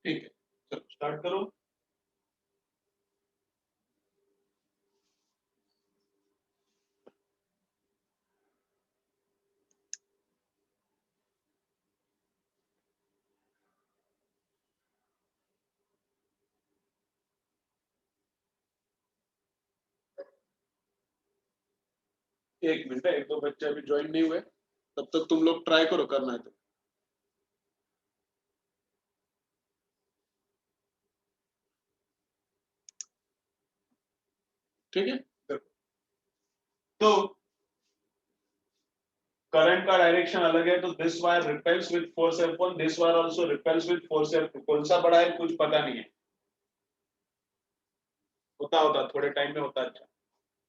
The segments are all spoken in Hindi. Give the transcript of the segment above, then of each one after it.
ठीक है, चलो स्टार्ट करो। एक मिनट है, एक दो बच्चे अभी ज्वाइन नहीं हुए, तब तक तुम लोग ट्राई करो, करना है तो। ठीक है, देखो तो करंट का डायरेक्शन अलग है, तो this wire repels with force F1, this wire also repels with force F2। कौन सा बड़ा है कुछ पता नहीं है, होता थोड़े टाइम में होता। अच्छा,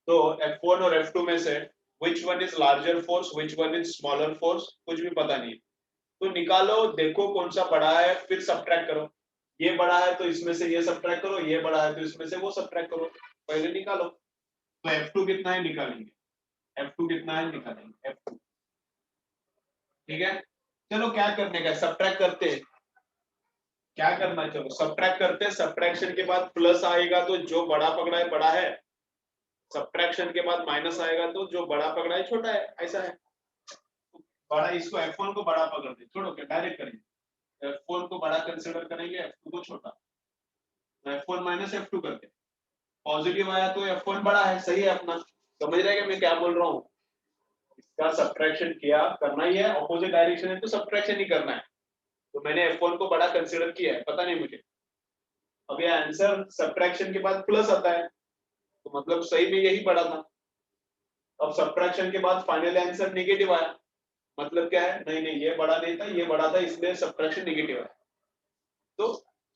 तो F1 और F2 में से which one is larger force, which one is smaller force, कुछ भी पता नहीं है। तो निकालो, देखो कौन सा बड़ा है, फिर सब्ट्रैक्ट करो। ये बड़ा है तो इसमें से ये सब्ट्रैक्ट करो, ये बड़ा है तो इसमें से वो सब्ट्रैक्ट करो। पहले निकालो, तो F2 कितना है निकालेंगे, F2 कितना है निकालेंगे F2। ठीक है, चलो क्या करने का, सब्ट्रैक्ट करते हैं। क्या करना, चलो सब्ट्रैक्ट करते हैं। सब्ट्रैक्शन के बाद प्लस आएगा तो जो बड़ा पकड़ा है बड़ा है, सब्ट्रैक्शन के बाद माइनस आएगा तो जो बड़ा पकड़ा है छोटा है, ऐसा है। बड़ा, इसको F1 को बड़ा पकड़ दे, छोड़ो क्या डायरेक्ट करेंगे, F1 को बड़ा कंसीडर करेंगे, F2 को छोटा। तो F1 माइनस F2 करते, पॉजिटिव आया तो F1 बड़ा है, सही है अपना। समझ रहे हैं मैं क्या बोल रहा हूँ, इसका सब्ट्रैक्शन किया, करना ही है, ऑपोजिट डायरेक्शन है तो सब्ट्रैक्शन ही करना है। तो मैंने F1 को बड़ा कंसीडर किया है, पता नहीं मुझे। अब ये आंसर सब्ट्रैक्शन के बाद प्लस आता है, तो मतलब सही में यही बड़ा था। अब सब्ट्रैक्शन के बाद फाइनल आंसर नेगेटिव आया, मतलब क्या है, नहीं नहीं ये बड़ा नहीं था, ये बड़ा था, इसलिए सब्ट्रैक्शन नेगेटिव आया। तो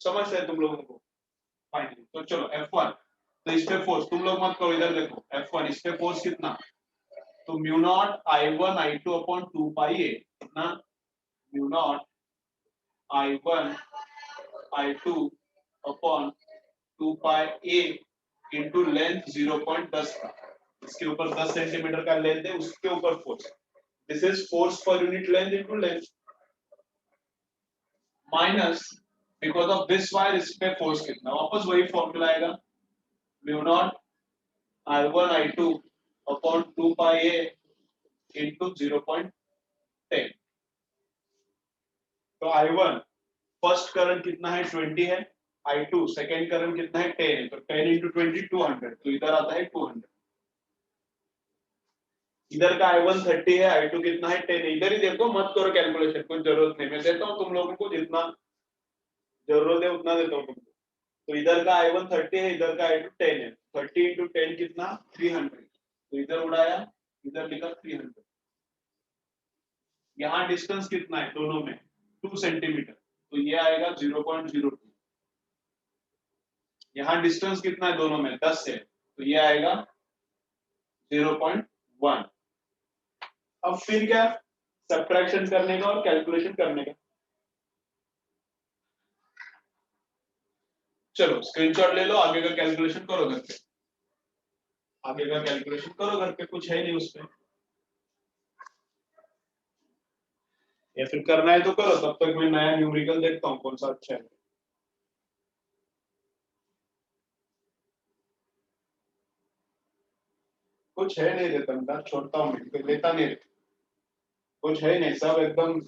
समझ रहे तुम लोगों को फाइनली। तो चलो F1, तो इस पे फोर्स तुम लोग मत करो, इधर देखो F1, इस पे फोर्स कितना, तो mu naught I1 I2 upon 2 पाई ए, कितना, mu naught I1 I2 upon 2 पाई ए इंटू लेंथ 0.10 का, इसके ऊपर 10 सेंटीमीटर का लेंथ है, उसके ऊपर force. This is force per unit length into length, minus because of this wire, इस पे फोर्स कितना, वापस वही फॉर्मूला आएगा, mu naught I1 I2 upon 2 पाई ए इंटू 0.10। तो I1 फर्स्ट करंट कितना है 20 है, I2 सेकेंड करंट कितना है 10 है, तो 10 इंटू 20 200, तो इधर आता है 200। इधर का I1 30 है, I2 कितना है 10 है, इधर ही देखो, मत करो कैलकुलेशन, कुछ जरूरत नहीं, मैं देता हूँ तुम लोगों को जितना जरूरत है उतना देता हूँ तुमको। तो इधर का I1 30 है, इधर का I2 10 है, 30 इंटू 10 कितना 300, तो इधर उड़ाया, इधर लिखा 300। यहाँ डिस्टेंस कितना है दोनों में 2 सेंटीमीटर, तो ये आएगा 0.02। यहाँ डिस्टेंस कितना है दोनों में 10 है, तो ये आएगा 0.1। अब फिर क्या, सब्ट्रैक्शन करने का और कैलकुलेशन करने का। चलो स्क्रीनशॉट ले लो, आगे का कैलकुलेशन करो घर पे, आगे का कैलकुलेशन करो घर पे, कुछ है नहीं उसमें, या फिर करना है तो करो, तब तक मैं नया न्यूमेरिकल देखता हूँ कौन सा अच्छा है। कुछ है नहीं देता मैं, छोड़ता हूँ मैं, लेता नहीं, कुछ है नहीं, सब एकदम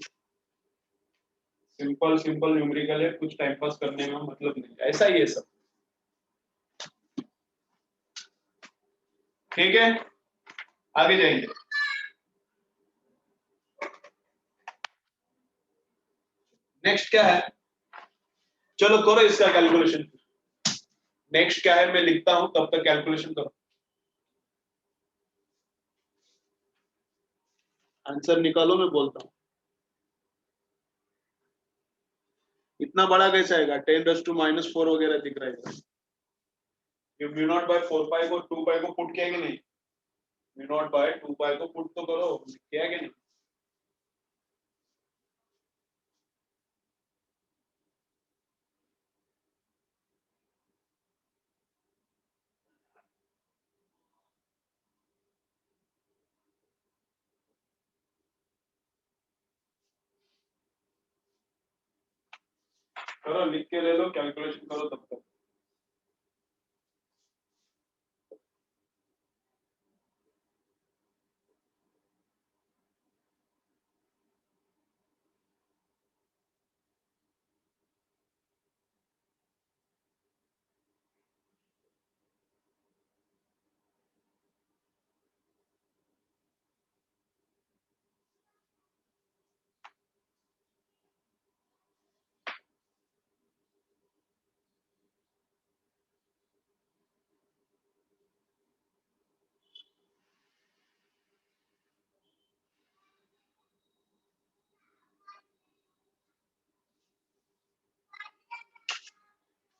सिंपल सिंपल न्यूमेरिकल है, कुछ टाइम पास करने में मतलब नहीं, ऐसा ही है सब। ठीक है, आगे जाएंगे। नेक्स्ट क्या है, चलो करो इसका कैलकुलेशन। नेक्स्ट क्या है मैं लिखता हूं, तब तक कैलकुलेशन करो, आंसर निकालो, मैं बोलता हूँ। इतना बड़ा कैसे आएगा, 10⁻⁻⁴ वगैरह दिख रहा है। ये म्यू नॉट बाय 4 पाई को 2 पाई को पुट किया कि नहीं, म्यू नॉट बाय 2 पाई को पुट तो करो, किया कि नहीं। करो, लिख के ले लो, कैलकुलेशन करो तब तक।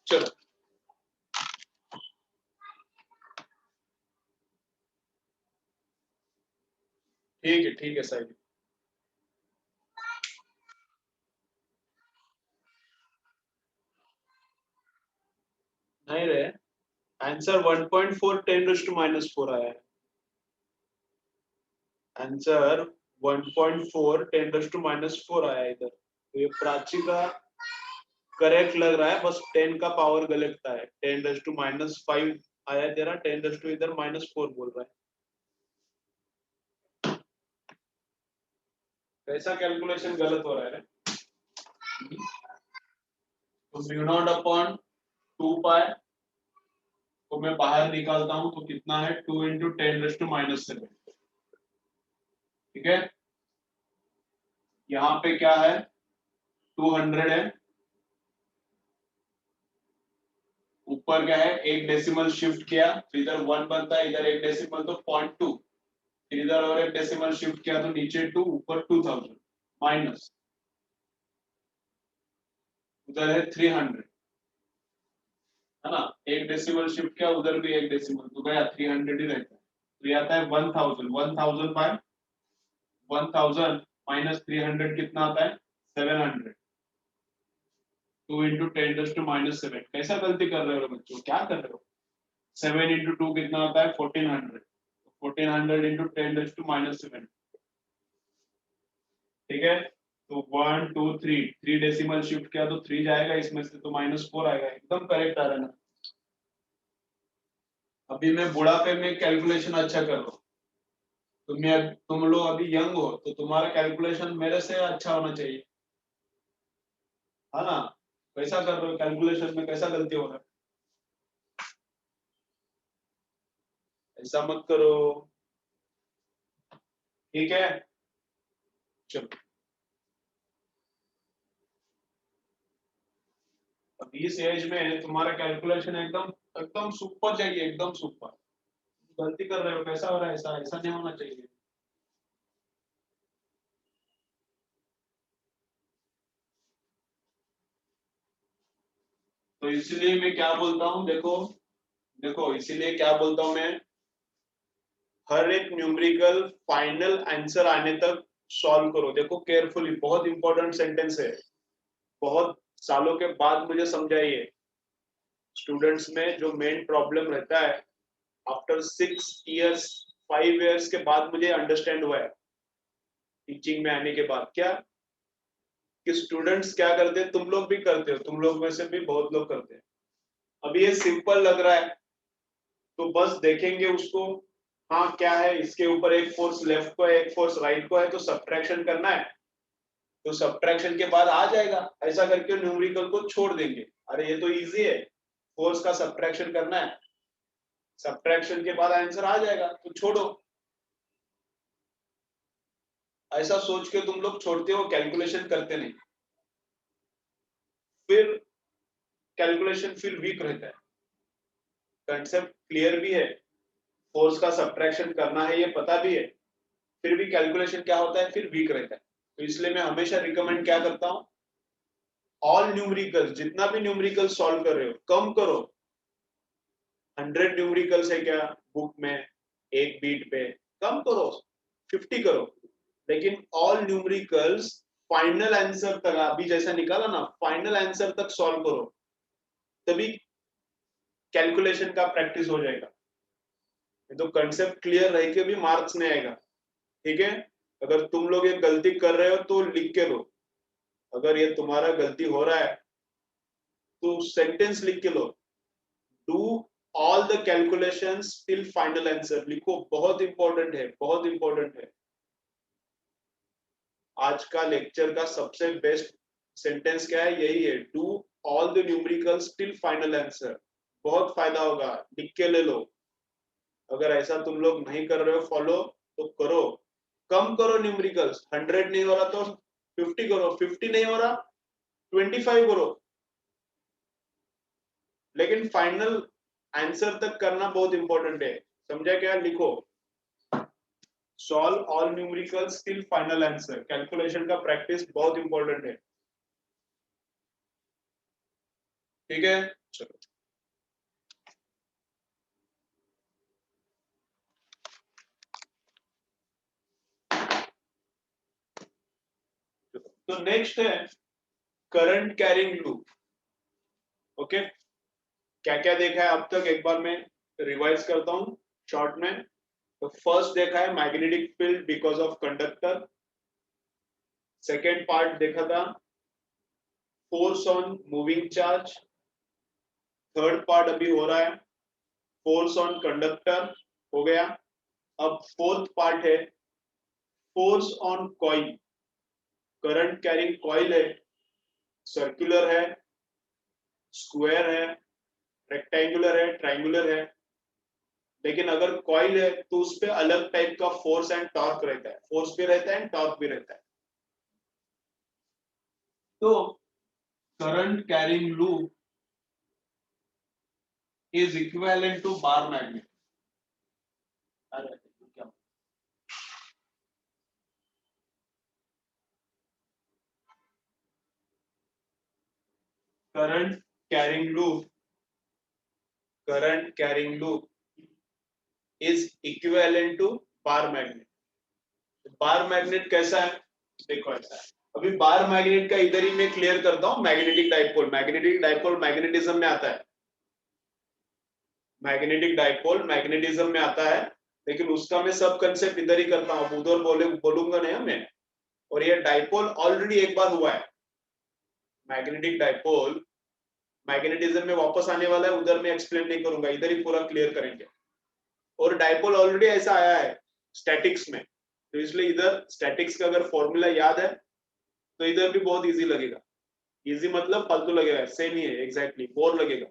चलो ठीक है सही। नहीं रे, आंसर 1.4 10⁻⁴ आया है। आंसर 1.4 10⁻⁴ आया है इधर, तो ये प्राची का करेक्ट लग रहा है, बस 10 का पावर गलत था है, 10⁻⁵ आया है तेरा, 10 इधर -4 बोल रहा है। कैसा कैलकुलेशन गलत हो रहा है? तो μ0/2 को मैं बाहर निकालता हूं तो कितना है, 2 × 10⁻⁷। ठीक है, यहाँ पे क्या है, 200 है, ऊपर क्या है, एक डेसिमल शिफ्ट किया तो इधर 1 बनता है, इधर एक डेसिमल तो 0.2, फिर इधर और एक डेसिमल शिफ्ट किया तो नीचे 2, ऊपर 2000, माइनस उधर है 300, है ना, एक डेसिमल शिफ्ट किया, उधर भी एक डेसिमल तो गया 300 ही रहता है, तो ये आता है 1000, 1000 बाय 1000 -300 कितना आता है, 700, 2 × 10⁻⁷। कैसा गलती कर रहे हो बच्चों, क्या कर रहे हो? 7 × 2 कितना आता है, 1400, 1400 × 10⁻⁷। ठीक है, तो 1 2 3, 3 डेसिमल शिफ्ट किया तो 3 जाएगा इसमें से, तो -4 आएगा, एकदम करेक्ट आ रहा है ना। अभी मैं बुढ़ापे में कैलकुलेशन अच्छा कर रहा हूँ, तुम लोग अभी यंग हो, तो तुम्हारा कैलकुलेशन मेरे से अच्छा होना चाहिए, है ना। कैसा कर रहे हो कैलकुलेशन में, कैसा गलती हो रहा है? ऐसा मत करो, ठीक है। चलो, अब इस एज में तुम्हारा कैलकुलेशन एकदम एकदम सुपर चाहिए, एकदम सुपर। गलती कर रहे हो, कैसा हो रहा है, ऐसा ऐसा नहीं होना चाहिए। तो इसलिए मैं क्या बोलता हूँ, देखो देखो, इसीलिए क्या बोलता हूँ मैं, हर एक न्यूमेरिकल फाइनल आंसर आने तक सॉल्व करो। देखो केयरफुली, बहुत इंपॉर्टेंट सेंटेंस है, बहुत सालों के बाद मुझे समझाइए। स्टूडेंट्स में जो मेन प्रॉब्लम रहता है, आफ्टर 6 इयर्स 5 इयर्स के बाद मुझे अंडरस्टैंड हुआ है, टीचिंग में आने के बाद, क्या कि स्टूडेंट्स क्या करते हैं, तुम लोग भी करते हो, तुम लोग में से भी बहुत लोग करते हैं। अभी ये सिंपल लग रहा है तो बस देखेंगे उसको, हाँ क्या है, इसके ऊपर एक फोर्स लेफ्ट को है, एक फोर्स राइट को है, तो सब्ट्रैक्शन करना है, तो सब्ट्रैक्शन के बाद आ जाएगा, ऐसा करके न्यूमेरिकल को छोड़ देंगे। अरे ये तो इजी है, फोर्स का सब्ट्रैक्शन करना है, सब्ट्रैक्शन के बाद आंसर आ जाएगा, तो छोड़ो। ऐसा सोच के तुम लोग छोड़ते हो, कैलकुलेशन करते नहीं, फिर कैलकुलेशन फिर वीक रहता है। कंसेप्ट क्लियर भी है, फोर्स का सब्ट्रैक्शन करना है ये पता भी है, फिर भी कैलकुलेशन क्या होता है, फिर वीक रहता है। तो इसलिए मैं हमेशा रिकमेंड क्या करता हूँ, ऑल न्यूमेरिकल, जितना भी न्यूमेरिकल सॉल्व कर रहे हो कम करो। 100 न्यूमेरिकल्स है क्या बुक में, एक बीट पे, कम करो, 50 करो, लेकिन ऑल न्यूमेरिकल्स फाइनल आंसर तक, अभी जैसा निकाला ना, फाइनल आंसर तक सॉल्व करो, तभी कैलकुलेशन का प्रैक्टिस हो जाएगा। तो कंसेप्ट क्लियर रह के भी मार्क्स नहीं आएगा, ठीक है। अगर तुम लोग ये गलती कर रहे हो तो लिख के दो, अगर ये तुम्हारा गलती हो रहा है तो सेंटेंस लिख के लो, do all the calculations till final answer लिखो, बहुत इंपॉर्टेंट है, बहुत इंपॉर्टेंट है। आज का लेक्चर का सबसे बेस्ट सेंटेंस क्या है, यही है, do all the numericals till final answer. बहुत फायदा होगा, लिख के ले लो। अगर ऐसा तुम लोग नहीं कर रहे हो फॉलो तो करो, कम करो न्यूमेरिकल्स। 100 नहीं हो रहा तो 50 करो, 50 नहीं हो रहा 25 करो, लेकिन फाइनल आंसर तक करना बहुत इंपॉर्टेंट है। समझा क्या? लिखो, solve all numericals till final answer. Calculation का प्रैक्टिस बहुत इंपॉर्टेंट है, ठीक है? चलो, तो नेक्स्ट है करंट कैरिंग लूप। ओके, क्या क्या देखा है अब तक, एक बार मैं रिवाइज करता हूं शॉर्ट में। तो फर्स्ट देखा है magnetic field because of conductor. Second part देखा था force on moving charge. Third part अभी हो रहा है फोर्स ऑन कंडक्टर, हो गया। अब फोर्थ पार्ट है force on coil. Current carrying coil है, सर्कुलर है, स्क्वायर है, रेक्टेंगुलर है, ट्रायंगुलर है। लेकिन अगर कॉइल है तो उस पर अलग टाइप का फोर्स एंड टॉर्क रहता है, फोर्स भी रहता है टॉर्क भी रहता है। तो current carrying loop is equivalent to bar magnet. Current carrying loop, current carrying loop is equivalent to bar magnet. Bar magnet कैसा है, देखो ऐसा है। अभी बार मैग्नेट का इधर ही मैं क्लियर करता हूं। Magnetic dipole, magnetic dipole magnetism में आता है, मैग्नेटिक डाइपोल मैग्नेटिज्म में आता है, लेकिन उसका मैं सब कंसेप्ट इधर ही करता हूं, उधर बोलूंगा नहीं मैं। और ये डाइपोल ऑलरेडी एक बार हुआ है, मैग्नेटिक डाइपोल मैग्नेटिज्म में वापस आने वाला है, उधर मैं एक्सप्लेन नहीं करूंगा, इधर ही पूरा क्लियर करेंगे। और डाइपोल ऑलरेडी ऐसा आया है स्टैटिक्स में, तो इसलिए इधर स्टैटिक्स का अगर फॉर्मूला याद है तो इधर भी बहुत इजी लगेगा। इजी मतलब फालतू लगेगा, सेम ही है एग्जैक्टली, बोर लगेगा।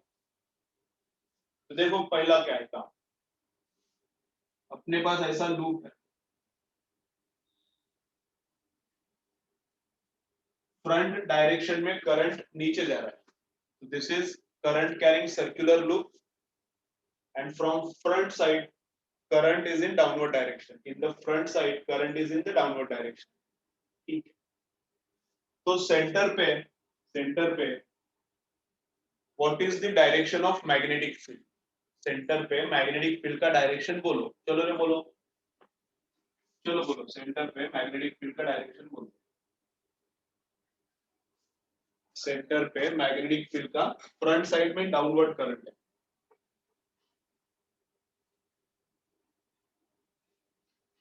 तो देखो पहला क्या है काम, अपने पास ऐसा लूप है, फ्रंट डायरेक्शन में करंट नीचे जा रहा है, this is current carrying circular loop, and from front side current is in downward direction, in the front side current is in the downward direction, ठीक है? तो सेंटर पे what is the direction of magnetic field? Centre पे मैग्नेटिक फील्ड का डायरेक्शन बोलो, चलो रे बोलो, चलो बोलो, सेंटर पे मैग्नेटिक फील्ड का डायरेक्शन बोलो। सेंटर पे मैग्नेटिक फील्ड का फ्रंट साइड में डाउनवर्ड करंट है,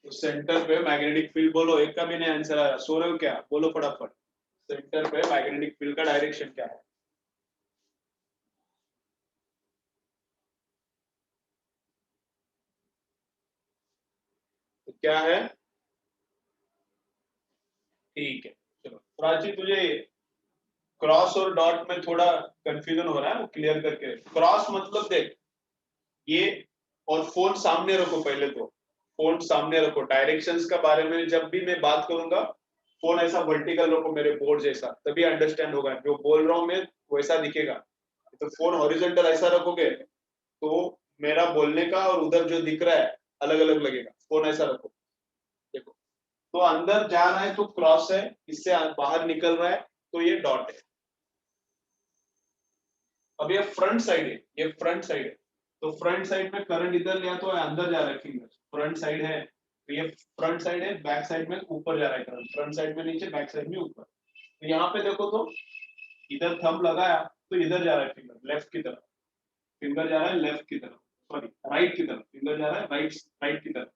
तो सेंटर पे मैग्नेटिक फील्ड बोलो। एक का भी नहीं आंसर आया, सो रहे हो क्या? बोलो फटाफट, सेंटर पे मैग्नेटिक फील्ड का डायरेक्शन क्या है? तो क्या है? ठीक है, चलो प्राची, तुझे क्रॉस और डॉट में थोड़ा कंफ्यूजन हो रहा है, वो क्लियर करके। क्रॉस मतलब देख ये, और फोन सामने रखो, पहले तो फोन सामने रखो। डायरेक्शंस का बारे में जब भी मैं बात करूंगा, फोन ऐसा वर्टिकल रखो मेरे बोर्ड जैसा, तभी अंडरस्टैंड होगा। जो बोल रहा हूं मैं वैसा दिखेगा। तो फोन हॉरिजॉन्टल ऐसा रखोगे तो मेरा बोलने का और उधर जो दिख रहा है अलग अलग लगेगा। फोन ऐसा रखो, देखो, तो अंदर जा रहा है तो क्रॉस है, इससे बाहर निकल रहा है तो ये डॉट है। अब ये फ्रंट साइड है, ये फ्रंट साइड है, तो फ्रंट साइड में करंट इधर लिया तो अंदर जा रहा है फिंगर, फ्रंट साइड है तो ये फ्रंट साइड है, बैक साइड में ऊपर जा रहा है करंट, फ्रंट साइड में नीचे, बैक साइड में ऊपर। तो यहाँ पे देखो तो इधर थंब लगाया तो इधर जा रहा है फिंगर, लेफ्ट की तरफ, फिंगर जा रहा है लेफ्ट की तरफ, सॉरी राइट की तरफ, फिंगर जा रहा है राइट राइट की तरफ।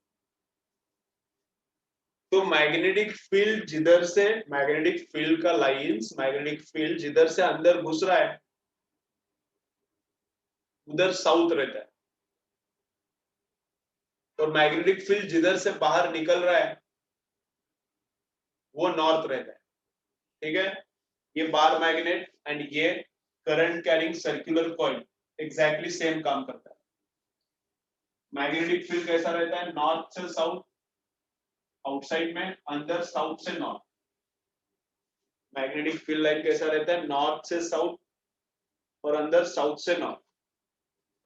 तो मैग्नेटिक फील्ड जिधर से, मैग्नेटिक फील्ड का लाइंस, मैग्नेटिक फील्ड जिधर से अंदर घुस रहा है उधर साउथ रहता है, और मैग्नेटिक फील्ड जिधर से बाहर निकल रहा है वो नॉर्थ रहता है। ठीक है, ये बार मैग्नेट एंड ये current carrying circular coil exactly same काम करता है। मैग्नेटिक फील्ड कैसा रहता है, नॉर्थ से साउथ आउटसाइड में, अंदर साउथ से नॉर्थ। मैग्नेटिक फील्ड लाइन कैसा रहता है, नॉर्थ से साउथ और अंदर साउथ से नॉर्थ।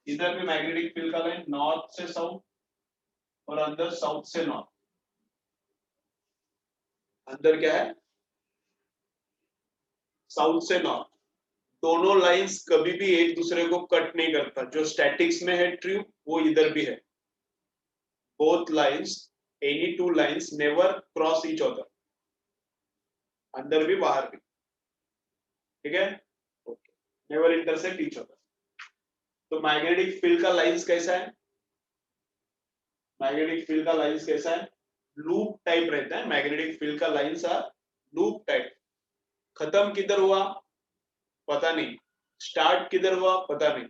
इधर भी मैग्नेटिक फील्ड का लाइन नॉर्थ से साउथ और अंदर साउथ से नॉर्थ। अंदर क्या है, साउथ से नॉर्थ। दोनों लाइंस कभी भी एक दूसरे को कट नहीं करता। जो स्टैटिक्स में है ट्रू वो इधर भी है। Both lines, any two lines never cross each other, अंदर भी बाहर भी। ठीक है, नेवर इंटरसेक्ट ईच अदर। तो मैग्नेटिक फील्ड का लाइंस कैसा है, मैग्नेटिक फील्ड का लाइंस कैसा है, लूप टाइप रहता है। मैग्नेटिक फील्ड का लाइंस आर लूप टाइप। खत्म किधर हुआ पता नहीं, स्टार्ट किधर हुआ पता नहीं।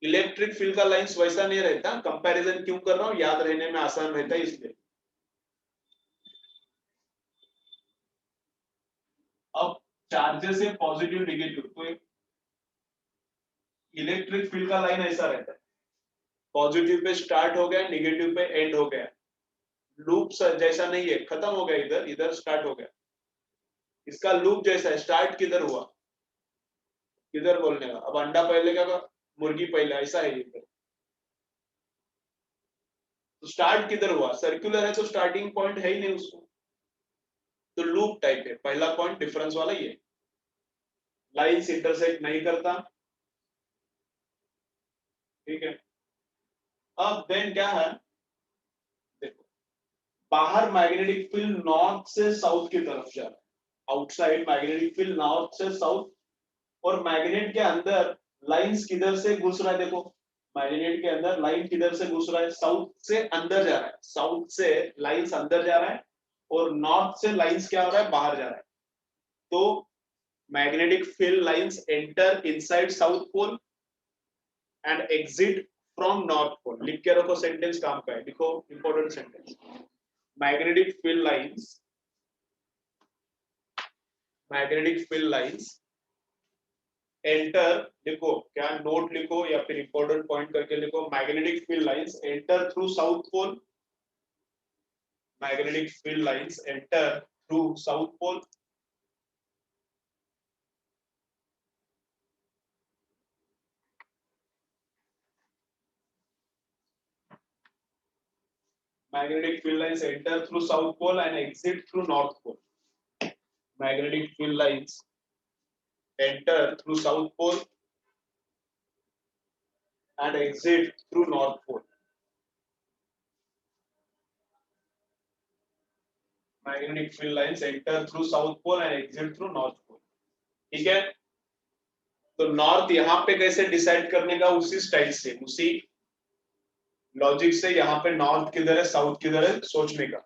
इलेक्ट्रिक फील्ड का लाइंस वैसा नहीं रहता। कंपैरिजन क्यों कर रहा हूं, याद रहने में आसान रहता है इसलिए। अब चार्जेस है पॉजिटिव नेगेटिव, तो इलेक्ट्रिक फील्ड का लाइन ऐसा रहता है, पॉजिटिव पे स्टार्ट हो गया, नेगेटिव पे एंड हो गया। लूप जैसा नहीं है, खत्म हो गया इधर, इधर स्टार्ट हो गया। इसका लूप जैसा है, स्टार्ट किधर हुआ, किधर बोलने का। अब अंडा पहले क्या, मुर्गी पहले, ऐसा है ये। तो स्टार्ट किधर हुआ, सर्कुलर है तो स्टार्टिंग पॉइंट है ही नहीं उसको, तो लूप टाइप है। पहला पॉइंट डिफरेंस वाला ये, लाइंस इंटरसेक्ट नहीं करता। ठीक है, अब देन क्या है, देखो बाहर मैग्नेटिक फील्ड नॉर्थ से साउथ की तरफ जा रहा है। आउटसाइड मैग्नेटिक फील्ड नॉर्थ से साउथ, और मैग्नेट के अंदर लाइंस किधर से घुस रहा है, देखो मैग्नेट के अंदर लाइन किधर से घुस रहा है, साउथ से अंदर जा रहा है। साउथ से लाइंस अंदर जा रहा है और नॉर्थ से लाइंस क्या हो रहा है, बाहर जा रहा है। तो magnetic field lines enter inside south pole and exit from north pole। लिख के रखो, सेंटेंस काम का है, लिखो important sentence. magnetic field lines, magnetic field lines enter, लिखो क्या, नोट लिखो या फिर इंपॉर्टेंट पॉइंट करके लिखो। magnetic field lines enter through south pole, magnetic field lines enter through south pole magnetic field lines enter through south pole and exit through north pole। magnetic field lines enter through south pole and exit through north pole। magnetic field lines enter through south pole and exit through north pole। ठीक है, तो नॉर्थ यहाँ पे कैसे डिसाइड करने का, उसी स्टाइल से, उसी लॉजिक से यहाँ पे नॉर्थ किधर है साउथ किधर है सोचने का।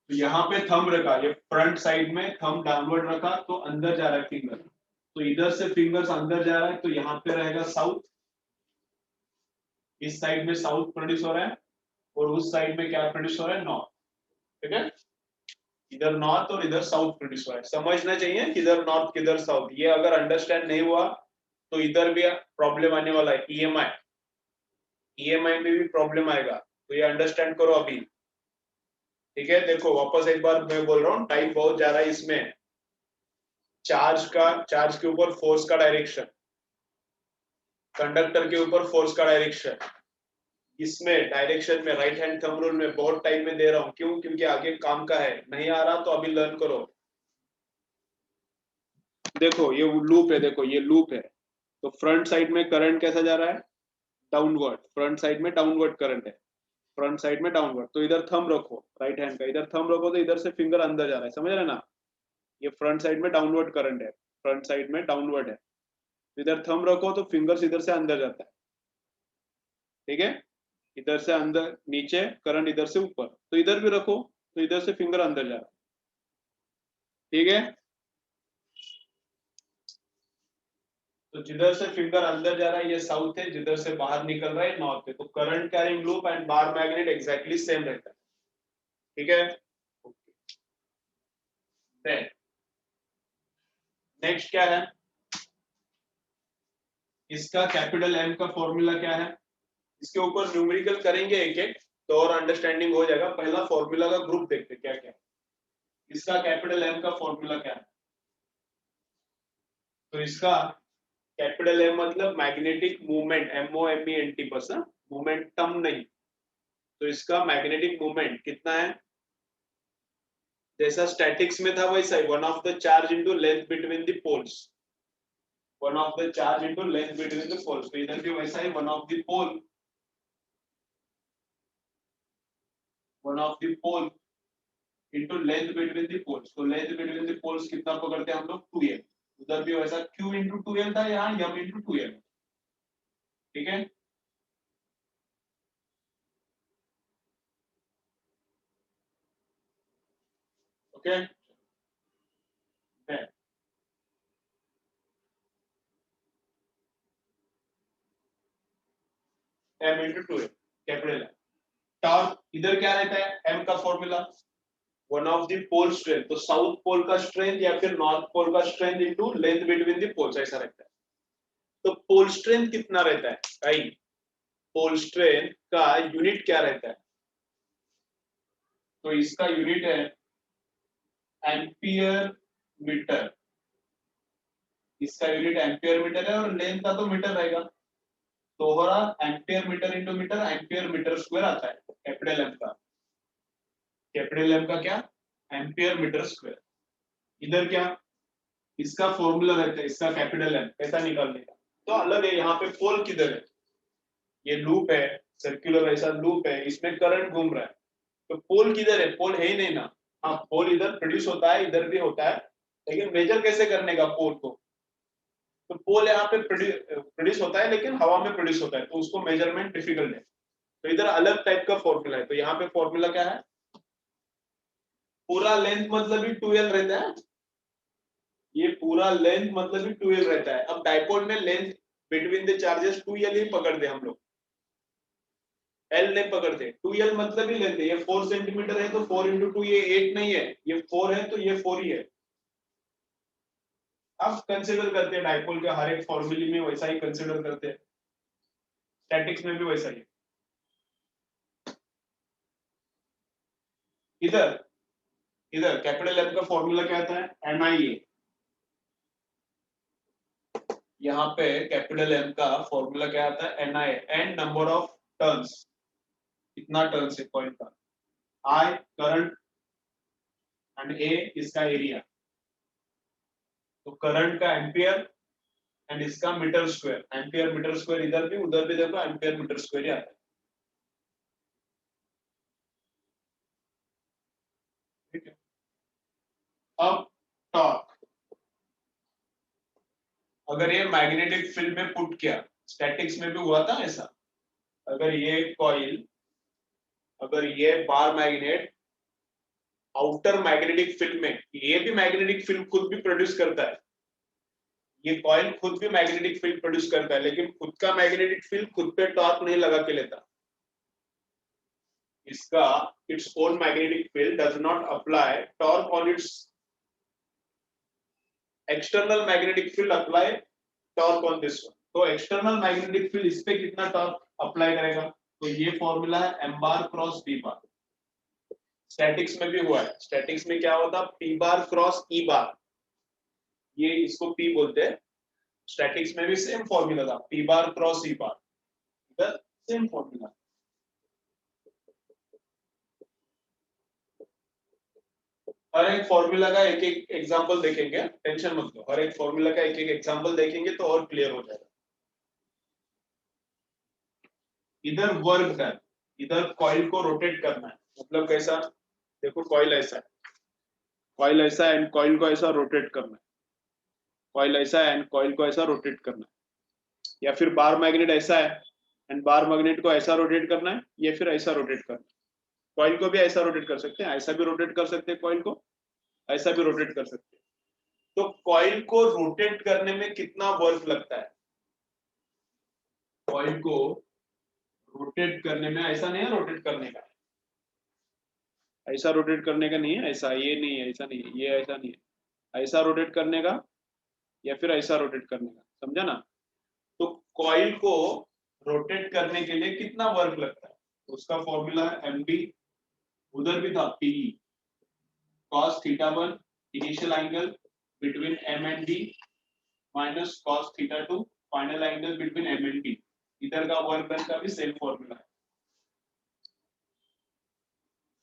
तो यहाँ पे थंब रखा, ये फ्रंट साइड में थंब डाउनवर्ड रखा तो अंदर जा रहा है फिंगर, तो इधर से फिंगर्स अंदर जा रहा है तो यहाँ पे रहेगा साउथ। इस साइड में साउथ प्रोड्यूस हो रहा है और उस साइड में क्या प्रोड्यूस हो रहा है, नॉर्थ। ठीक है, इधर नॉर्थ और इधर साउथ प्रोड्यूस हुआ है। समझना चाहिए किधर नॉर्थ किधर साउथ। ये अगर अंडरस्टैंड नहीं हुआ तो इधर भी प्रॉब्लम आने वाला है। ईएमआई, ईएमआई में भी प्रॉब्लम आएगा, तो ये अंडरस्टैंड करो अभी। ठीक है, देखो वापस एक बार मैं बोल रहा हूँ, टाइम बहुत जा रहा है इसमें। चार्ज का, चार्ज के ऊपर फोर्स का डायरेक्शन, कंडक्टर के ऊपर फोर्स का डायरेक्शन, इसमें डायरेक्शन में राइट हैंड थंब रूल में बहुत टाइम में दे रहा हूँ। क्यों, क्योंकि आगे काम का है। नहीं आ रहा तो अभी लर्न करो। देखो ये लूप है, देखो ये लूप है। तो फ्रंट साइड में करंट कैसा जा रहा है, डाउनवर्ड। फ्रंट साइड में डाउनवर्ड करंट है, फ्रंट साइड में डाउनवर्ड। तो इधर थंब रखो, राइट हैंड का इधर थंब रखो तो इधर से फिंगर अंदर जा रहा है, समझ रहे ना। ये फ्रंट साइड में डाउनवर्ड करंट है, फ्रंट साइड में डाउनवर्ड है। इधर थंब रखो तो फिंगर्स इधर से अंदर जाता है। ठीक है, इधर से अंदर नीचे, करंट इधर से ऊपर, तो इधर भी रखो तो इधर से फिंगर अंदर जा रहा है। ठीक है, तो जिधर से फिंगर अंदर जा रहा है ये साउथ है, जिधर से बाहर निकल रहा है नॉर्थ है। तो current carrying loop and bar magnet exactly same रहता है, ठीक है। नेक्स्ट क्या है, इसका कैपिटल एम का फॉर्मूला क्या है, इसके ऊपर न्यूमेरिकल करेंगे एक एक तो और अंडरस्टैंडिंग हो जाएगा। पहला फॉर्मूला का ग्रुप देखते क्या क्या, इसका कैपिटल एम का फॉर्मूला क्या है। तो इसका कैपिटल एम मतलब मैग्नेटिक मूवमेंट, MOMENT बस, मोमेंटम नहीं। तो इसका मैग्नेटिक मूवमेंट कितना है, जैसा स्टैटिक्स में था वैसा ही, one of the charge into length between the poles, one of the charge into length between the poles. तो इधर भी वैसा ही, one of the pole, one of the pole into length between the poles. तो लेंथ बिटवीन द पोल्स कितना पकड़ते हैं हम लोग, 2l। उधर भी वैसा q इंटू 2l था, यहाँ m इंटू 2l, ठीक है। Okay, m into 2l capital है। टॉर्क इधर क्या रहता है, m का formula one of the pole strength, तो साउथ पोल का स्ट्रेंथ या फिर नॉर्थ पोल का strength into length between the poles, ऐसा रहता है। तो पोल स्ट्रेंथ कितना रहता है भाई, पोल स्ट्रेंथ का यूनिट क्या रहता है, तो इसका यूनिट है एम्पियर मीटर, इसका यूनिट एम्पियर मीटर है, और लेंथ का तो मीटर रहेगा। दोहरा ampere metre into metre, ampere metre square आता है कैपिटल एम का, कैपिटल एम का क्या, एम्पियर मीटर स्क्वायर। इधर क्या, इसका फॉर्मूला रहता है, इसका कैपिटल एम कैसा निकालने का, तो अलग है। यहाँ पे पोल किधर है, ये लूप है, सर्कुलर ऐसा लूप है, इसमें करंट घूम रहा है। तो पोल किधर है, पोल है ही नहीं ना। हाँ, पोल इधर प्रोड्यूस होता है, इधर भी होता है, लेकिन मेजर कैसे करने का पोल को, तो पोल यहाँ पे प्रोड्यूस होता है लेकिन हवा में प्रोड्यूस होता है, तो उसको मेजरमेंट डिफिकल्ट है। तो इधर अलग टाइप का फॉर्मूला है। तो यहाँ पे फॉर्मूला क्या है, पूरा लेंथ मतलब ही 2l रहता है, ये पूरा लेंथ मतलब ही 2l रहता है। अब डाइपोल में length between the charges 2l ही पकड़ते हम लोग, L नहीं पकड़ते। 2l मतलब ही लेंथ है, ये 4 सेंटीमीटर है तो 4 इंटू 2 ये 8 नहीं है, ये 4 है तो ये 4 ही है। अब कंसिडर करते हैं डाइपोल के हर एक फॉर्मूले में वैसा ही कंसिडर करते हैं, स्टैटिक्स में भी वैसा ही। इधर इधर कैपिटल एम का फॉर्मूला क्या आता है, NIA। यहाँ पे कैपिटल एम का फॉर्मूला क्या आता है, NIA, and number of turns, कितना टर्न्स है कॉइल का, I करंट एंड A इसका एरिया। तो करंट का एम्पियर एंड इसका metre square, ampere metre square इधर भी उधर भी देखो एम्पियर मीटर स्क्वायर ही आता है, ठीक है। अब टॉर्क, अगर ये मैग्नेटिक फील्ड में पुट किया, स्टैटिक्स में भी हुआ था ऐसा, अगर ये कॉइल, अगर ये bar magnet outer magnetic field में, ये भी मैग्नेटिक फील्ड खुद भी प्रोड्यूस करता है, ये कॉइल खुद भी मैग्नेटिक फील्ड प्रोड्यूस करता है, लेकिन खुद का मैग्नेटिक फील्ड खुद पे टॉर्क नहीं लगा के लेता, इसका its own magnetic field does not apply torque on it's external magnetic field, apply torque on this one. तो एक्सटर्नल मैग्नेटिक फील्ड इस पे कितना टॉर्क अप्लाई करेगा, तो ये फॉर्मूला है m बार क्रॉस p बार। स्टैटिक्स में भी हुआ है, स्टैटिक्स में क्या होता, p बार क्रॉस e बार, ये इसको p बोलते हैं। स्टैटिक्स में भी सेम फॉर्मूला था, p बार क्रॉस e बार, इधर सेम फॉर्मूला। हर एक फॉर्मूला का एक एक एग्जांपल देखेंगे, टेंशन मत लो, हर एक फॉर्मूला का एक एक एग्जांपल देखेंगे तो और क्लियर हो जाएगा। इधर वर्क है, इधर कॉइल को रोटेट करना है, मतलब कैसा, देखो कॉइल ऐसा है, कॉइल ऐसा है एंड कॉइल को ऐसा रोटेट करना है, कॉइल ऐसा है एंड कॉइल को ऐसा रोटेट करना है, या फिर बार मैग्नेट ऐसा है एंड बार मैग्नेट को ऐसा रोटेट करना है, या फिर ऐसा रोटेट करना है। कॉइल को भी ऐसा रोटेट कर सकते हैं, ऐसा भी रोटेट कर सकते हैं, कॉइल को ऐसा भी रोटेट कर सकते हैं। तो कॉइल को रोटेट करने में कितना वर्क लगता है? कॉइल को रोटेट करने में, ऐसा नहीं है रोटेट करने का, ऐसा रोटेट करने का नहीं है, ऐसा ये नहीं है, ऐसा नहीं है, ये ऐसा नहीं है, ऐसा रोटेट करने का या फिर ऐसा रोटेट करने का, समझा ना? तो कॉइल को रोटेट करने के लिए कितना वर्क लगता है? तो उसका फॉर्मूला है एमबी, उधर भी था PE, cos theta one initial angle between M and D minus cos theta two final angle between M and D. इधर का वर्क डन का भी सेम फॉर्मूला है।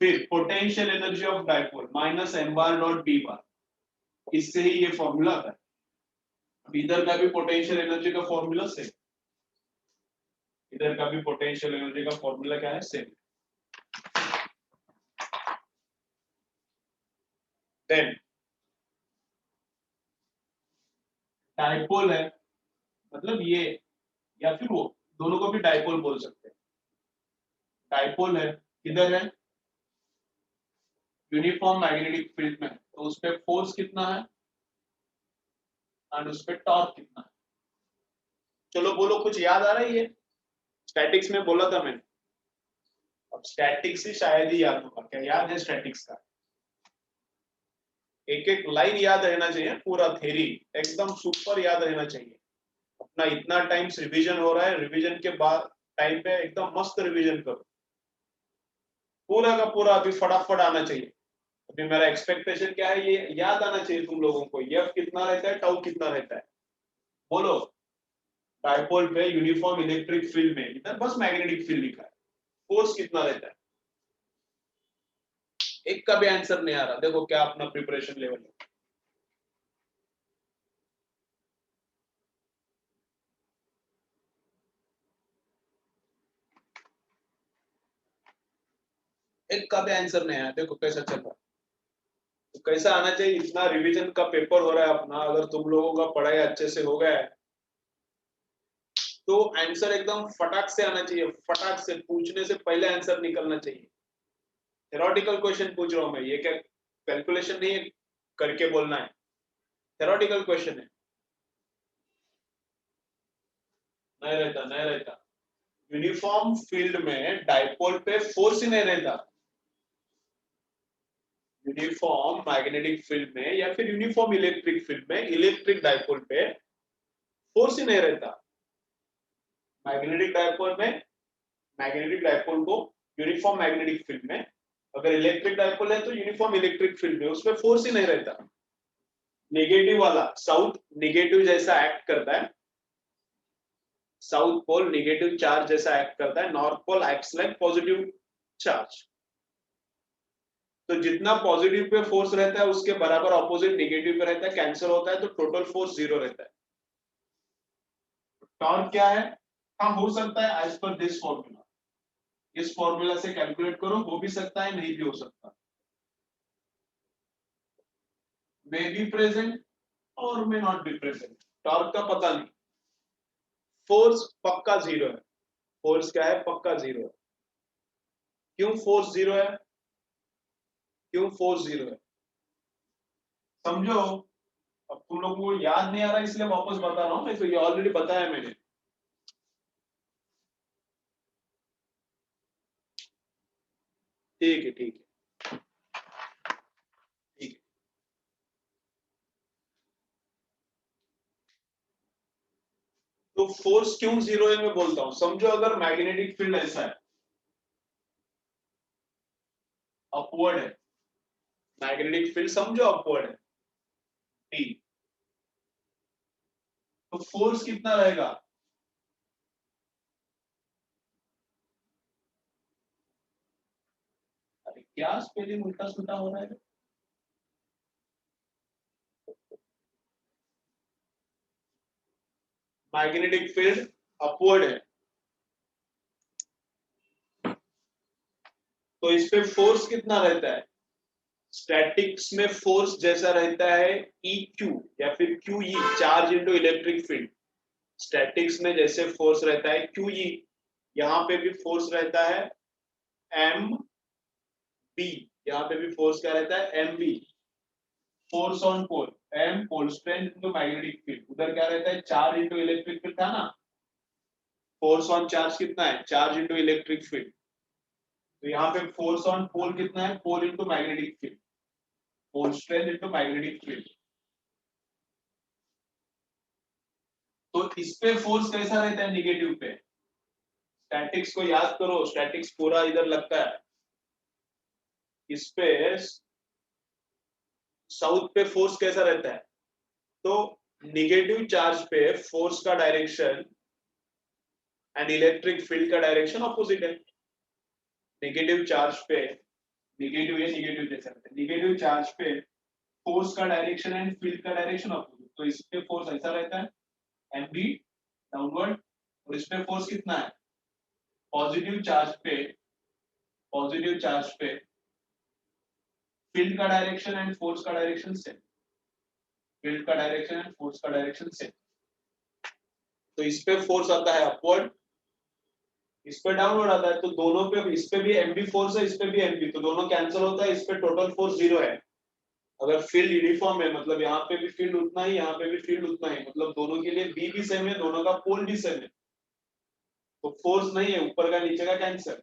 फिर potential energy of dipole minus M bar dot B bar, इससे ही ये फॉर्मूला आता है। अब इधर का भी पोटेंशियल एनर्जी का फॉर्मूला सेम, इधर का भी पोटेंशियल एनर्जी का फॉर्मूला क्या है? सेम। देन डाइपोल है, मतलब ये या फिर वो, दोनों को भी डाइपोल बोल सकते हैं। डाइपोल है, किधर है? यूनिफॉर्म मैग्नेटिक फील्ड में, तो उस पे फोर्स कितना है एंड उस पे टॉर्क कितना है? चलो बोलो, कुछ याद आ रहा है? ये स्टैटिक्स में बोला था मैंने, अब स्टैटिक्स ही शायद ही याद होगा। क्या याद है स्टैटिक्स का? एक एक लाइन याद रहना चाहिए, पूरा थ्योरी एकदम सुपर याद रहना चाहिए। अपना इतना टाइम रिवीजन हो रहा है, रिवीजन के बाद टाइम पे एकदम मस्त रिवीजन करो, पूरा का पूरा अभी फटाफट आना चाहिए। अभी मेरा एक्सपेक्टेशन क्या है, ये याद आना चाहिए तुम लोगों को, एफ कितना रहता है, टाउ कितना रहता है। बोलो, डाइपोल पे यूनिफॉर्म इलेक्ट्रिक फील्ड में, इधर बस मैग्नेटिक फील्ड लिखा है, फोर्स कितना रहता है? एक का भी आंसर नहीं आ रहा, देखो क्या अपना प्रिपरेशन लेवल है। एक का भी आंसर नहीं आया, देखो कैसा चल रहा है। तो कैसा आना चाहिए, इतना रिवीजन का पेपर हो रहा है अपना, अगर तुम लोगों का पढ़ाई अच्छे से हो गया है तो आंसर एकदम फटाक से आना चाहिए, फटाक से, पूछने से पहले आंसर निकलना चाहिए। थेरोटिकल क्वेश्चन पूछ रहा हूं मैं, ये क्या कैलकुलेशन नहीं है करके बोलना है, थेरोटिकल क्वेश्चन है। नहीं रहता, नहीं रहता। यूनिफॉर्म फील्ड में डाइपोल पे फोर्स ही नहीं रहता। यूनिफॉर्म मैग्नेटिक फील्ड में या फिर यूनिफॉर्म इलेक्ट्रिक फील्ड में इलेक्ट्रिक डाइपोल पे फोर्स ही नहीं रहता। मैग्नेटिक डाइपोल में, मैग्नेटिक डाइपोल को यूनिफॉर्म मैग्नेटिक फील्ड में, अगर इलेक्ट्रिक डाइपोल है तो यूनिफॉर्म इलेक्ट्रिक फील्ड में, उसमें फोर्स ही नहीं रहता। नेगेटिव वाला साउथ नेगेटिव जैसा एक्ट करता है, साउथ पोल नेगेटिव चार्ज जैसा एक्ट करता है, north pole acts like positive charge. तो जितना पॉजिटिव पे फोर्स रहता है उसके बराबर ऑपोजिट नेगेटिव पे रहता है, कैंसिल होता है तो टोटल फोर्स जीरो रहता है। टॉर्क क्या है? हाँ, हो सकता है एज पर दिस फॉर्मूला, इस फॉर्मूला से कैलकुलेट करो, हो भी सकता है, नहीं भी हो सकता, मे बी प्रेजेंट और may not be present, torque का पता नहीं। फोर्स पक्का जीरो है, फोर्स क्या है? पक्का जीरो है। क्यों फोर्स जीरो है? क्यों फोर्स जीरो है? समझो। अब तुम लोगों को याद नहीं आ रहा इसलिए वापस बता रहा हूं, मैं तो ये ऑलरेडी बताया मैंने। ठीक है, ठीक है, ठीक है। तो फोर्स क्यों जीरो है मैं बोलता हूं। समझो अगर मैग्नेटिक फील्ड ऐसा है, अपवर्ड है, मैग्नेटिक फील्ड समझो अपवर्ड है टी, तो फोर्स कितना रहेगा? अरे क्या स्पेलिंग उल्टा सुल्टा हो रहा है। मैग्नेटिक फील्ड अपवर्ड है, तो इस पे फोर्स कितना रहता है? स्टैटिक्स में फोर्स जैसा रहता है ई क्यू या फिर Q E, charge into electric field. Statics में जैसे फोर्स रहता है क्यू ई, यहाँ पे भी फोर्स रहता है एम बी, यहाँ पे भी फोर्स क्या रहता है? M B. Force on pole M pole strength into magnetic field, उधर क्या रहता है चार्ज इनटू इलेक्ट्रिक फील्ड था ना, फोर्स ऑन चार्ज कितना है चार्ज इनटू इलेक्ट्रिक फील्ड, तो यहाँ पे फोर्स ऑन पोल कितना है pole into magnetic field, pole strength into magnetic field. तो इस पे फोर्स कैसा रहता है निगेटिव पे, स्टैटिक्स को याद करो, स्टैटिक्स पूरा इधर लगता है, इस पे साउथ पे फोर्स कैसा रहता है, तो निगेटिव चार्ज पे फोर्स का डायरेक्शन एंड इलेक्ट्रिक फील्ड का डायरेक्शन ऑपोजिट है, नेगेटिव चार्ज पे नेगेटिव या निगेटिव जैसा रहता है, नेगेटिव चार्ज पे फोर्स का डायरेक्शन एंड फील्ड का डायरेक्शन ऑपोजिट, तो इस पे फोर्स ऐसा रहता है एमबी डाउनवर्ड, और इस पे फोर्स कितना है पॉजिटिव चार्ज पे, पॉजिटिव चार्ज पे फील्ड का डायरेक्शन एंड फोर्स का डायरेक्शन सेम, फील्ड का डायरेक्शन एंड फोर्स का डायरेक्शन सेम, तो इस पे फोर्स आता है अपवर्ड, इस पे डाउनवर्ड आता है, तो दोनों पे, इस पे भी एमबी फोर्स है इस पे भी एमबी, तो दोनों कैंसिल होता है, इस पे टोटल फोर्स 0 है। अगर फील्ड यूनिफॉर्म है मतलब यहाँ पे भी फील्ड उतना ही यहाँ पे भी फील्ड उतना ही, मतलब दोनों के लिए बी भी सेम है, दोनों का पोल भी सेम है, तो फोर्स नहीं है ऊपर का नीचे का कैंसिल,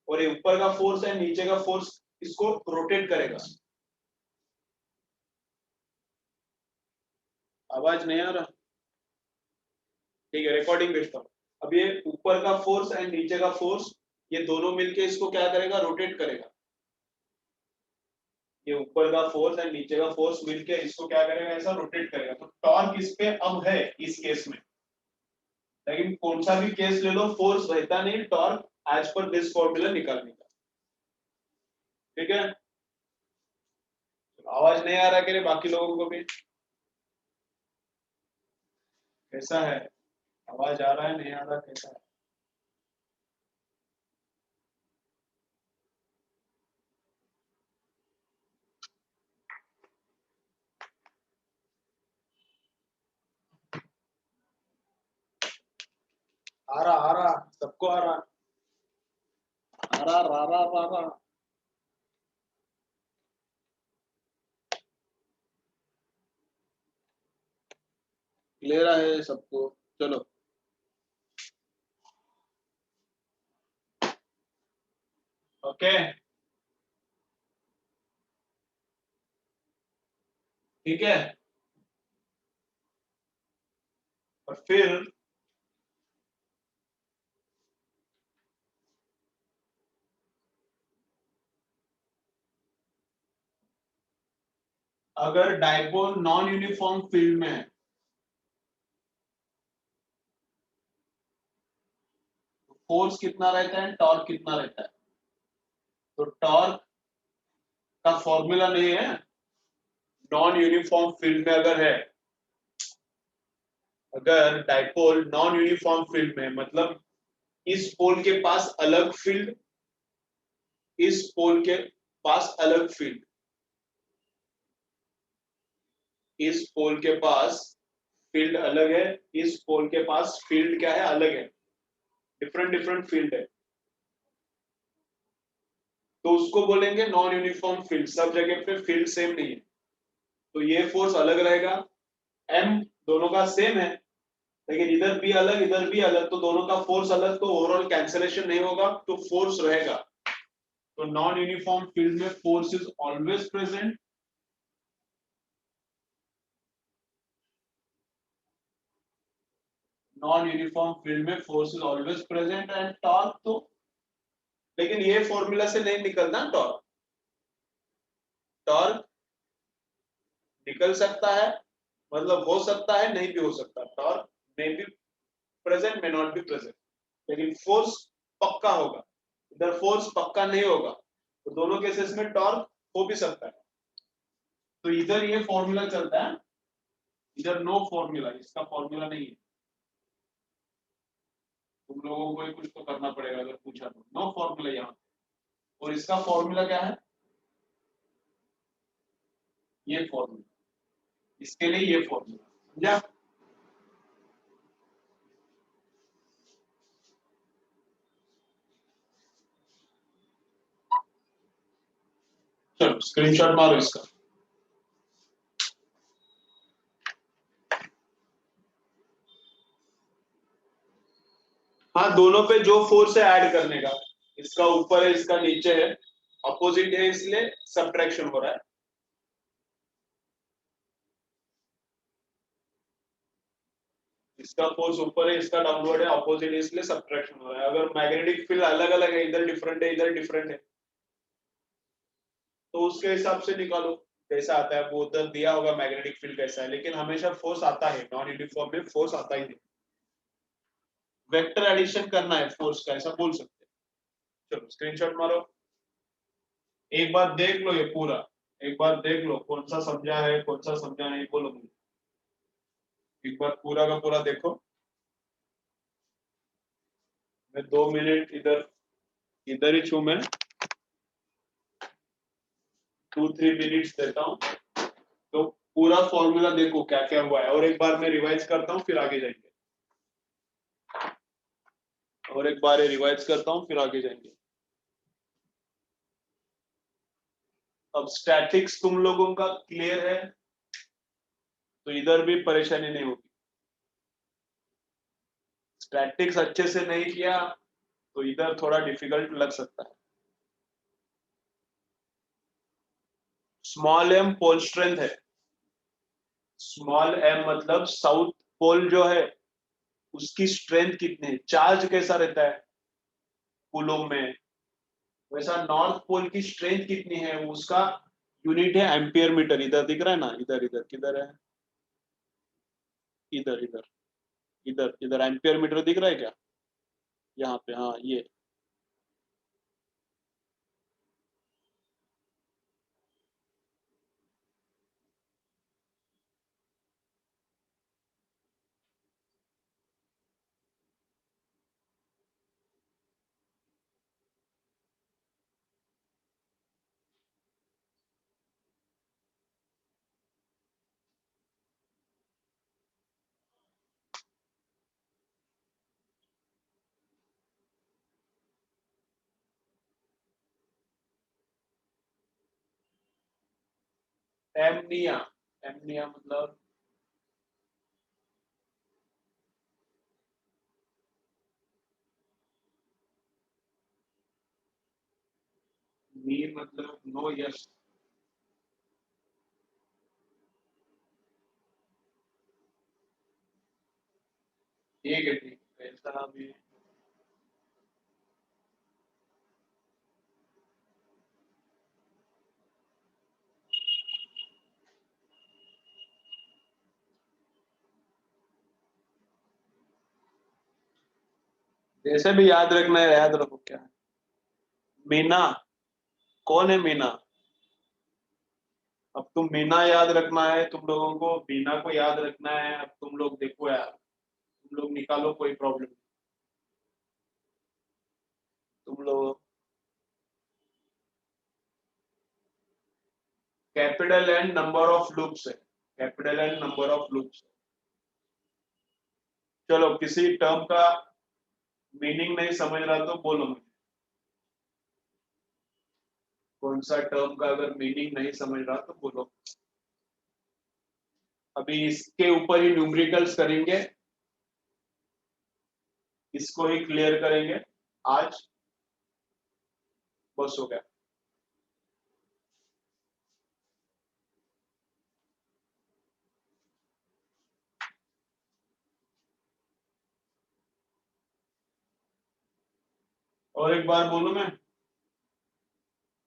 और ये ऊपर का फोर्स है नीचे का फोर्स इसको रोटेट करेगा। आवाज नहीं आ रहा, ठीक है रिकॉर्डिंग भेजता हूँ। अब ये ऊपर का फोर्स एंड नीचे का फोर्स ये दोनों मिलके इसको क्या करेगा रोटेट करेगा, ये ऊपर का फोर्स एंड नीचे का फोर्स मिलके इसको क्या करेगा ऐसा रोटेट करेगा, तो टॉर्क इस पे अब है इस केस में, लेकिन कौन सा भी केस ले लो फोर्स रहता नहीं टॉर्क एज पर दिस फॉर्मूला निकालने का, ठीक है। आवाज नहीं आ रहा कि बाकी लोगों को भी कैसा है, आवाज आ रहा है नहीं आ रहा कैसा है? आ रहा सबको आ रहा आ रहा रा रा रा रा ले रहा है सबको, चलो ओके ठीक है। और फिर अगर डायपोल नॉन यूनिफॉर्म फील्ड में है, फोर्स कितना रहता है टॉर्क कितना रहता है, तो टॉर्क का फॉर्मूला नहीं है, नॉन यूनिफॉर्म फील्ड में अगर है, अगर डायपोल नॉन यूनिफॉर्म फील्ड में मतलब इस पोल के पास अलग फील्ड, इस पोल के पास अलग फील्ड, इस पोल के पास फील्ड अलग है, इस पोल के पास फील्ड क्या है अलग है, डिफरेंट डिफरेंट फील्ड है, तो उसको बोलेंगे नॉन यूनिफॉर्म फील्ड, सब जगह पे फील्ड सेम नहीं है, तो ये फोर्स अलग रहेगा, एम दोनों का सेम है लेकिन इधर भी अलग, तो दोनों का फोर्स अलग, तो ओवरऑल कैंसलेशन नहीं होगा तो फोर्स रहेगा, तो नॉन यूनिफॉर्म फील्ड में force is always present, non uniform field में force is always present and torque तो, लेकिन ये फॉर्मूला से नहीं निकलना, टॉर्क टॉर्क निकल सकता है, मतलब हो सकता है नहीं भी हो सकता, torque may be present may not be present, लेकिन फोर्स पक्का होगा, इधर फोर्स पक्का नहीं होगा, तो दोनों केसेस में टॉर्क हो भी सकता है, तो इधर ये फॉर्मूला चलता है, इधर नो फॉर्मूला, इसका फॉर्मूला नहीं है, तुम लोगों को ही कुछ तो करना पड़ेगा अगर पूछा तो, नो फॉर्मूला यहाँ, और इसका फॉर्मूला क्या है, ये फॉर्मूला, इसके लिए ये फॉर्मूला, समझा। चलो स्क्रीनशॉट मारो इसका। हाँ, दोनों पे जो फोर्स है ऐड करने का, इसका ऊपर है इसका नीचे है, अपोजिट है इसलिए सब्ट्रैक्शन हो रहा है। इसका फोर्स ऊपर है इसका डाउनवर्ड है, अपोजिट है इसलिए सब्ट्रैक्शन हो रहा है। अगर मैग्नेटिक फील्ड अलग अलग है, इधर डिफरेंट है इधर डिफरेंट है, तो उसके हिसाब से निकालो कैसा आता है। वो उधर दिया होगा मैग्नेटिक फील्ड कैसा है, लेकिन हमेशा फोर्स आता है, नॉन यूनिफॉर्म में फोर्स आता ही नहीं। वेक्टर एडिशन करना है फोर्स का, ऐसा बोल सकते हैं। चलो स्क्रीनशॉट मारो, एक बार देख लो ये पूरा, एक बार देख लो कौन सा समझा है कौन सा समझा नहीं, बोलो मुझे। एक बार पूरा का पूरा देखो। मैं 2 मिनट इधर इधर ही छू, मैं 2-3 मिनट्स देता हूँ, तो पूरा फॉर्मूला देखो क्या क्या हुआ है, और एक बार मैं रिवाइज करता हूँ फिर आगे जाएंगे, और एक बार रिवाइज करता हूँ फिर आगे जाएंगे। अब स्टैटिक्स तुम लोगों का क्लियर है तो इधर भी परेशानी नहीं होगी। स्टैटिक्स अच्छे से नहीं किया तो इधर थोड़ा डिफिकल्ट लग सकता है। स्मॉल एम पोल स्ट्रेंथ है, स्मॉल एम मतलब साउथ पोल जो है उसकी स्ट्रेंथ कितनी है, चार्ज कैसा रहता है कूलोम में, वैसा नॉर्थ पोल की स्ट्रेंथ कितनी है उसका यूनिट है एम्पियर मीटर। इधर दिख रहा है ना, इधर इधर किधर है, इधर इधर इधर इधर एम्पियर मीटर दिख रहा है क्या, यहाँ पे, हाँ ये। एमनिया, एमनिया मतलब नी मतलब नो यस, ठीक है ठीक है, ऐसा भी। जैसे भी याद रखना है याद रखो क्या है। मीना, कौन है मीना? अब तुम मीना याद रखना है तुम लोगों को, मीना को याद रखना है। अब तुम लोग देखो यार, तुम लोग निकालो, कोई प्रॉब्लम नहीं। तुम लोग capital N number of loops है, capital N number of loops. चलो किसी टर्म का मीनिंग नहीं समझ रहा तो बोलो मुझे, कौन सा टर्म का अगर मीनिंग नहीं समझ रहा तो बोलो। अभी इसके ऊपर ही न्यूमेरिकल्स करेंगे, इसको ही क्लियर करेंगे आज, बस हो गया। और एक बार बोलूं मैं,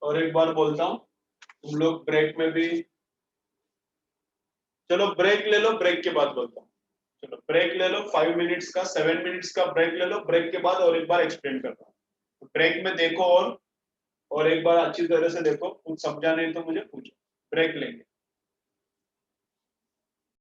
और एक बार बोलता हूँ, तुम लोग ब्रेक में भी, चलो ब्रेक ले लो, ब्रेक के बाद बोलता हूँ। चलो ब्रेक ले लो, 5 मिनट्स का 7 मिनट्स का ब्रेक ले लो, ब्रेक के बाद और एक बार एक्सप्लेन करता हूँ। तो ब्रेक में देखो, और एक बार अच्छी तरह से देखो, कुछ समझा नहीं तो मुझे पूछो, ब्रेक लेंगे।